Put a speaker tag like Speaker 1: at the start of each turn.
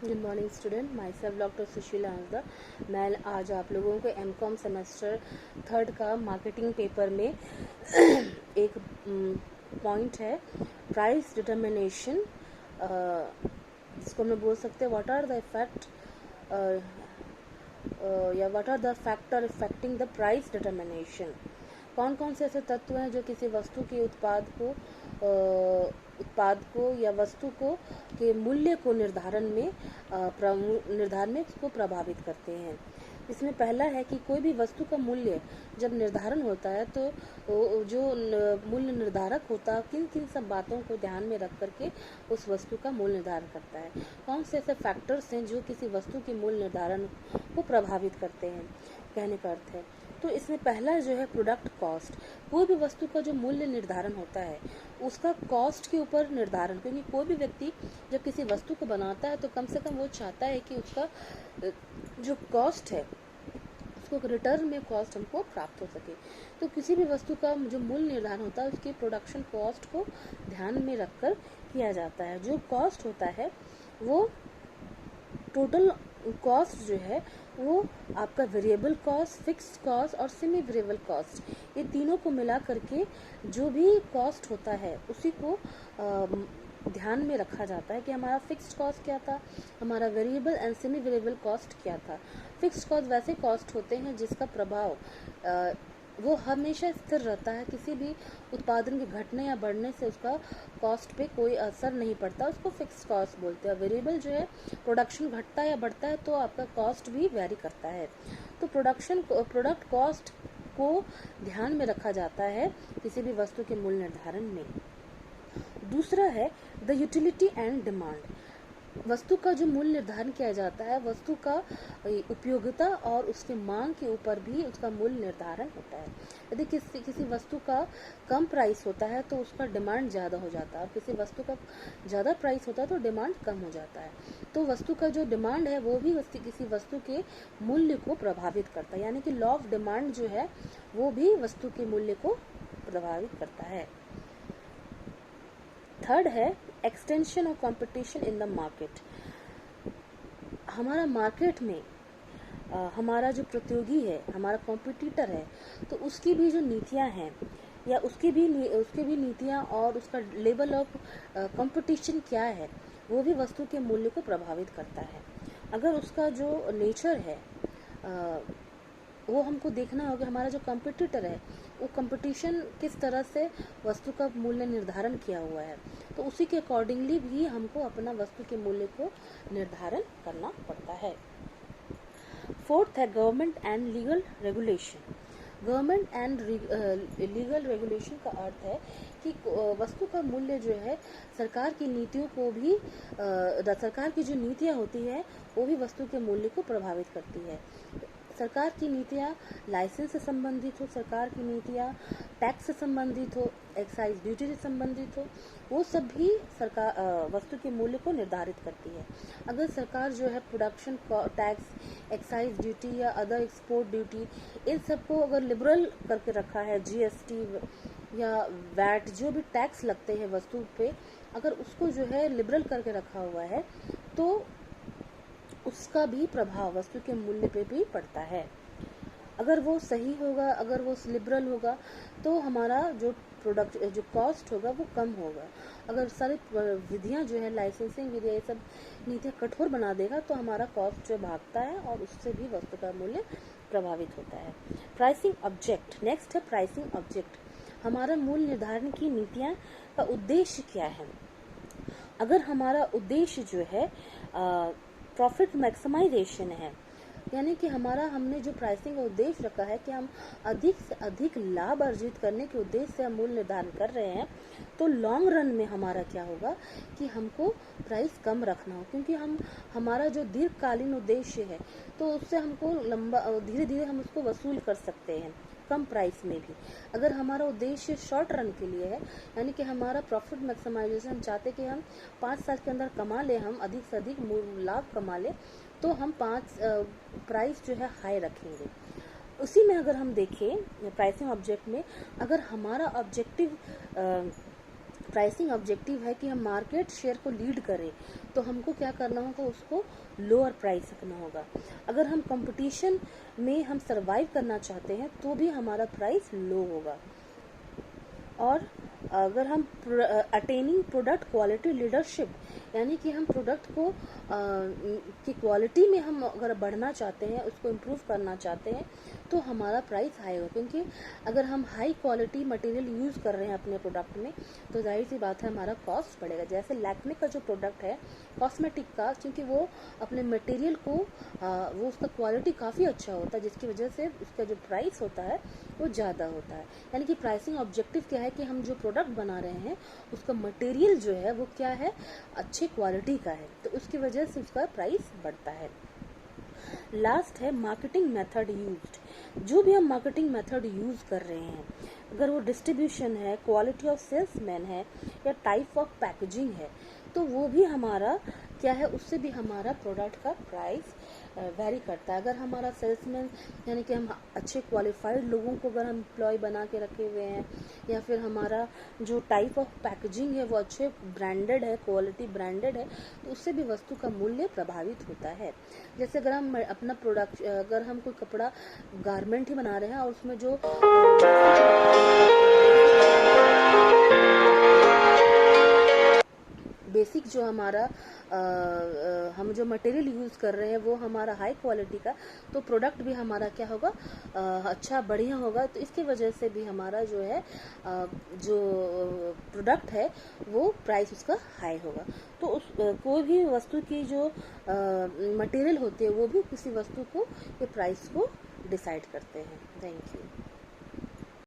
Speaker 1: Good morning student, my self doctor Sushila Hansda. मैं आज आप लोगों को एमकॉम सेमेस्टर 3 का मार्केटिंग पेपर में एक पॉइंट है प्राइस डिटर्मिनेशन, जिसको हम बोल सकते हैं व्हाट आर द इफेक्ट या what are the factor affecting the price determination. कौन कौन से ऐसे तत्व हैं जो किसी वस्तु के उत्पाद को या वस्तु को के मूल्य को निर्धारण में इसको प्रभावित करते हैं। इसमें पहला है कि कोई भी वस्तु का मूल्य जब निर्धारण होता है तो जो मूल्य निर्धारक होता है किन किन सब बातों को ध्यान में रख करके उस वस्तु का मूल्य निर्धारण करता है। कौन से ऐसे फैक्टर्स हैं जो किसी वस्तु के मूल्य निर्धारण को प्रभावित करते हैं, कहने का अर्थ है। तो इसमें पहला जो है प्रोडक्ट कॉस्ट। कोई भी वस्तु का जो मूल्य निर्धारण होता है उसका कॉस्ट के ऊपर निर्धारण, क्योंकि कोई भी व्यक्ति जब किसी वस्तु को बनाता है तो कम से कम वो चाहता है कि उसका जो कॉस्ट है उसको रिटर्न में कॉस्ट हमको प्राप्त हो सके। तो किसी भी वस्तु का जो मूल्य निर्धारण होता है उसकी प्रोडक्शन कॉस्ट को ध्यान में रखकर किया जाता है। जो कॉस्ट होता है वो टोटल कॉस्ट जो है वो आपका वेरिएबल कॉस्ट, फिक्स्ड कॉस्ट और सेमी वेरिएबल कॉस्ट, ये तीनों को मिला करके जो भी कॉस्ट होता है उसी को ध्यान में रखा जाता है कि हमारा फिक्स्ड कॉस्ट क्या था, हमारा variable and semi variable cost क्या था। फिक्स्ड कॉस्ट वैसे कॉस्ट होते हैं जिसका प्रभाव वो हमेशा स्थिर रहता है, किसी भी उत्पादन के घटने या बढ़ने से उसका कॉस्ट पे कोई असर नहीं पड़ता, उसको फिक्स्ड कॉस्ट बोलते हैं। वेरिएबल जो है प्रोडक्शन घटता है या बढ़ता है तो आपका कॉस्ट भी वेरी करता है। तो प्रोडक्ट कॉस्ट को ध्यान में रखा जाता है किसी भी वस्तु के मूल्य निर्धारण में। दूसरा है द यूटिलिटी एंड डिमांड। वस्तु का जो मूल्य निर्धारण किया जाता है वस्तु का उपयोगिता और उसके मांग के ऊपर भी उसका मूल्य निर्धारण होता है। यदि किसी वस्तु का कम प्राइस होता है तो उसका डिमांड ज़्यादा हो जाता है, और किसी वस्तु का ज़्यादा प्राइस होता है तो डिमांड कम हो जाता है। तो वस्तु का जो डिमांड है वो भी किसी वस्तु के मूल्य को प्रभावित करता है, यानी कि लॉ ऑफ डिमांड जो है वो भी वस्तु के मूल्य को प्रभावित करता है। थर्ड है एक्सटेंशन और कंपटीशन इन द मार्केट। हमारा मार्केट में हमारा जो प्रतियोगी है, हमारा कॉम्पिटिटर है, तो उसकी भी जो नीतियां हैं या उसकी भी नीतियां और उसका लेवल ऑफ कंपटीशन क्या है वो भी वस्तु के मूल्य को प्रभावित करता है। अगर उसका जो नेचर है वो हमको देखना होगा, हमारा जो कॉम्पिटिटर है वो कंपटीशन किस तरह से वस्तु का मूल्य निर्धारण किया हुआ है, तो उसी के अकॉर्डिंगली भी हमको अपना वस्तु के मूल्य को निर्धारण करना पड़ता है। फोर्थ है government and legal regulation. Government and legal regulation का अर्थ है कि वस्तु का मूल्य जो है सरकार की नीतियों को भी सरकार की जो नीतियाँ होती है वो भी वस्तु के मूल्य को प्रभावित करती है। सरकार की नीतियाँ लाइसेंस से संबंधित हो, सरकार की नीतियाँ टैक्स से संबंधित हो, एक्साइज ड्यूटी से संबंधित हो, वो सब भी सरकार वस्तु के मूल्य को निर्धारित करती है। अगर सरकार जो है प्रोडक्शन टैक्स, एक्साइज ड्यूटी या अदर एक्सपोर्ट ड्यूटी, इन सबको अगर लिबरल करके रखा है, जीएसटी या वैट जो भी टैक्स लगते हैं वस्तु पे, अगर उसको जो है लिबरल करके रखा हुआ है तो उसका भी प्रभाव वस्तु के मूल्य पे भी पड़ता है। अगर वो सही होगा, अगर वो लिबरल होगा तो हमारा जो कॉस्ट होगा वो कम होगा। अगर सारी विधियां जो है लाइसेंसिंग विधियां ये सब नीतियां कठोर बना देगा तो हमारा कॉस्ट जो भागता है और उससे भी वस्तु का मूल्य प्रभावित होता है। Pricing object. नेक्स्ट है प्राइसिंग ऑब्जेक्ट। हमारा मूल्य निर्धारण की नीतियां का उद्देश्य क्या है। अगर हमारा उद्देश्य जो है प्रॉफिट मैक्सिमाइजेशन है, यानी कि हमने जो प्राइसिंग का उद्देश्य रखा है कि हम अधिक से अधिक लाभ अर्जित करने के उद्देश्य से हम मूल्य निर्धारण कर रहे हैं, तो लॉन्ग रन में हमारा क्या होगा कि हमको प्राइस कम रखना हो, क्योंकि हमारा जो दीर्घकालीन उद्देश्य है तो उससे हमको धीरे धीरे हम उसको वसूल कर सकते हैं कम प्राइस में भी। अगर हमारा उद्देश्य शॉर्ट रन के लिए है, यानी कि हमारा प्रॉफिट मैक्सिमाइजेशन, हम चाहते कि हम 5 साल के अंदर कमा ले, हम अधिक से अधिक लाभ कमा ले, तो हम प्राइस जो है हाई रखेंगे। उसी में अगर हम देखें प्राइसिंग ऑब्जेक्ट में, अगर हमारा ऑब्जेक्टिव प्राइसिंग ऑब्जेक्टिव है कि हम मार्केट शेयर को लीड करें, तो हमको क्या करना होगा, उसको लोअर प्राइस रखना होगा। अगर हम कंपटीशन में हम सरवाइव करना चाहते हैं तो भी हमारा प्राइस लो होगा। और अगर हम अटेनिंग प्रोडक्ट क्वालिटी लीडरशिप, यानी कि हम प्रोडक्ट को की क्वालिटी में हम अगर बढ़ना चाहते हैं, उसको इम्प्रूव करना चाहते हैं, तो हमारा प्राइस हाई होगा। क्योंकि अगर हम हाई क्वालिटी मटेरियल यूज़ कर रहे हैं अपने प्रोडक्ट में, तो जाहिर सी बात है हमारा कॉस्ट बढ़ेगा। जैसे लैक्मे का जो प्रोडक्ट है कॉस्मेटिक का, क्योंकि वो अपने मटेरियल को वो उसका क्वालिटी काफ़ी अच्छा होता है, जिसकी वजह से उसका जो प्राइस होता है वो ज़्यादा होता है। यानी कि प्राइसिंग ऑब्जेक्टिव क्या है कि हम जो प्रोडक्ट बना रहे हैं उसका मटेरियल जो है वो क्या है, अच्छे क्वालिटी का है, तो उसकी वजह से उसका प्राइस बढ़ता है। लास्ट है मार्केटिंग मेथड यूज्ड। जो भी हम मार्केटिंग मेथड यूज कर रहे हैं, अगर वो डिस्ट्रीब्यूशन है, क्वालिटी ऑफ सेल्समैन है, या टाइप ऑफ पैकेजिंग है, तो वो भी हमारा क्या है, उससे भी हमारा प्रोडक्ट का प्राइस वेरी करता है। अगर हमारा सेल्समैन यानी कि हम अच्छे क्वालिफाइड लोगों को अगर हम एम्प्लॉय बना के रखे हुए हैं, या फिर हमारा जो टाइप ऑफ पैकेजिंग है वो अच्छे ब्रांडेड है, क्वालिटी ब्रांडेड है, तो उससे भी वस्तु का मूल्य प्रभावित होता है। जैसे अगर हम अपना प्रोडक्ट, अगर हम कोई कपड़ा गारमेंट ही बना रहे हैं और उसमें जो बेसिक जो हमारा हम जो मटेरियल यूज़ कर रहे हैं वो हमारा हाई क्वालिटी का, तो प्रोडक्ट भी हमारा क्या होगा, अच्छा बढ़िया होगा। तो इसकी वजह से भी हमारा जो है जो प्रोडक्ट है वो प्राइस उसका हाई होगा। तो उस कोई भी वस्तु की जो मटेरियल होते हैं वो भी किसी वस्तु को, ये प्राइस को डिसाइड करते हैं। Thank you.